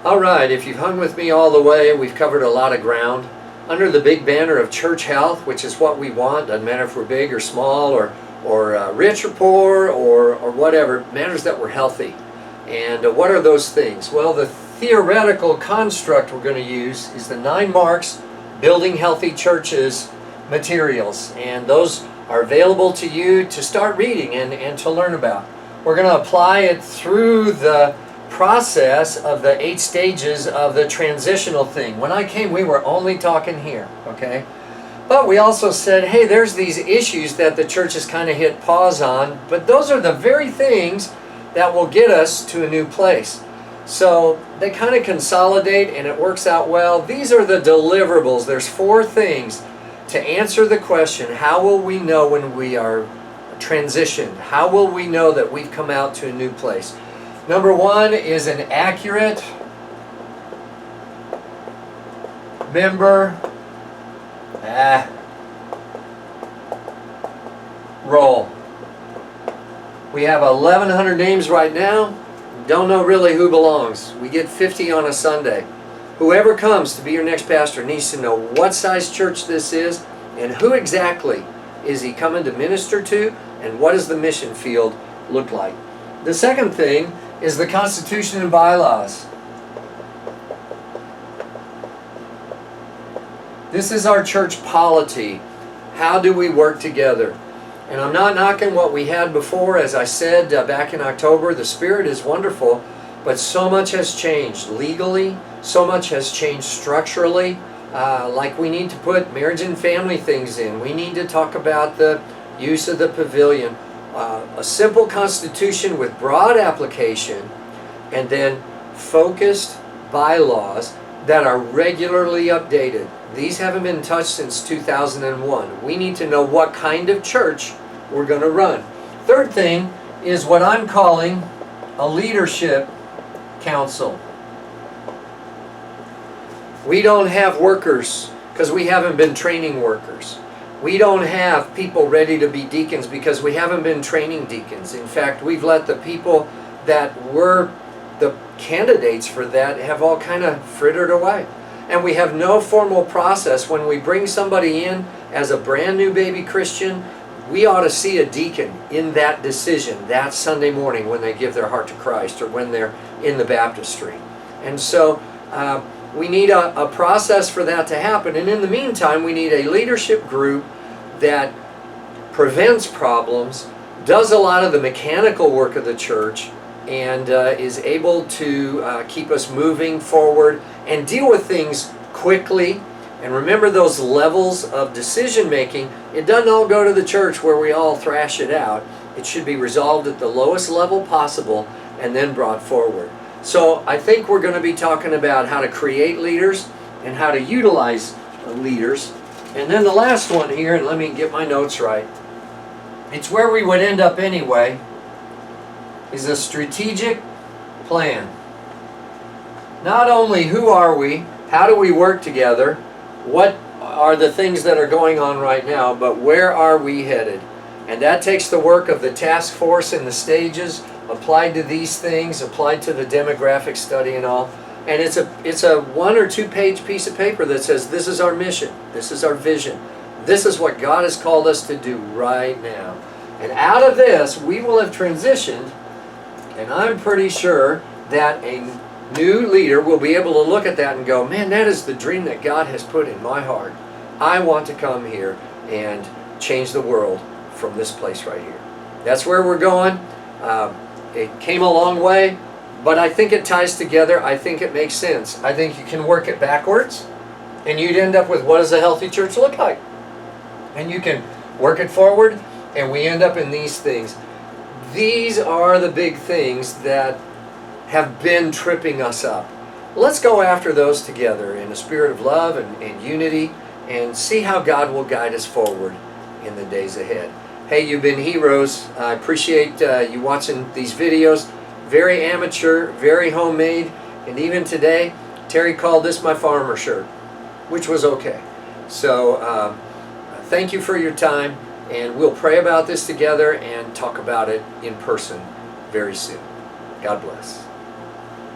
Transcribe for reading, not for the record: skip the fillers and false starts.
All right, if you've hung with me all the way, we've covered a lot of ground. Under the big banner of church health, which is what we want, doesn't matter if we're big or small or rich or poor or whatever, it matters that we're healthy. And what are those things? Well, the theoretical construct we're going to use is the 9 marks Building Healthy Churches materials. And those are available to you to start reading and to learn about. We're going to apply it through the process of the 8 stages of the transitional thing. When I came, we were only talking here, okay? But we also said, hey, there's these issues that the church has kind of hit pause on, but those are the very things that will get us to a new place. So they kind of consolidate and it works out well. These are the deliverables. There's 4 things to answer the question, how will we know when we are transitioned? How will we know that we've come out to a new place? Number 1 is an accurate member roll. We have 1,100 names right now. Don't know really who belongs. We get 50 on a Sunday. Whoever comes to be your next pastor needs to know what size church this is and who exactly is he coming to minister to and what does the mission field look like. The second thing is the Constitution and bylaws. This is our church polity. How do we work together? And I'm not knocking what we had before. As I said back in October, the Spirit is wonderful, but so much has changed legally, so much has changed structurally. Like we need to put marriage and family things in. We need to talk about the use of the pavilion. A simple constitution with broad application and then focused bylaws that are regularly updated. These haven't been touched since 2001. We need to know what kind of church we're going to run. Third thing is what I'm calling a leadership council. We don't have workers because we haven't been training workers. We don't have people ready to be deacons because we haven't been training deacons. In fact, we've let the people that were the candidates for that have all kind of frittered away. And we have no formal process. When we bring somebody in as a brand new baby Christian, we ought to see a deacon in that decision that Sunday morning when they give their heart to Christ or when they're in the baptistry. And so we need a process for that to happen. And in the meantime, we need a leadership group that prevents problems, does a lot of the mechanical work of the church, and is able to keep us moving forward and deal with things quickly. And remember those levels of decision making. It doesn't all go to the church where we all thrash it out. It should be resolved at the lowest level possible and then brought forward. So I think we're going to be talking about how to create leaders and how to utilize leaders. And then the last one here, and let me get my notes right. It's where we would end up anyway, is a strategic plan. Not only who are we, how do we work together, what are the things that are going on right now, but where are we headed? And that takes the work of the task force and the stages applied to these things, applied to the demographic study and all. And it's a 1 or 2 page piece of paper that says this is our mission, this is our vision, this is what God has called us to do right now. And out of this we will have transitioned, and I'm pretty sure that a new leader will be able to look at that and go, man, that is the dream that God has put in my heart. I want to come here and change the world from this place right here. That's where we're going. It came a long way, but I think it ties together. I think it makes sense. I think you can work it backwards, and you'd end up with what does a healthy church look like? And you can work it forward, and we end up in these things. These are the big things that have been tripping us up. Let's go after those together in a spirit of love and unity and see how God will guide us forward in the days ahead. Hey, you've been heroes. I appreciate you watching these videos. Very amateur, very homemade, and even today, Terry called this my farmer shirt, which was okay. So thank you for your time, and we'll pray about this together and talk about it in person very soon. God bless.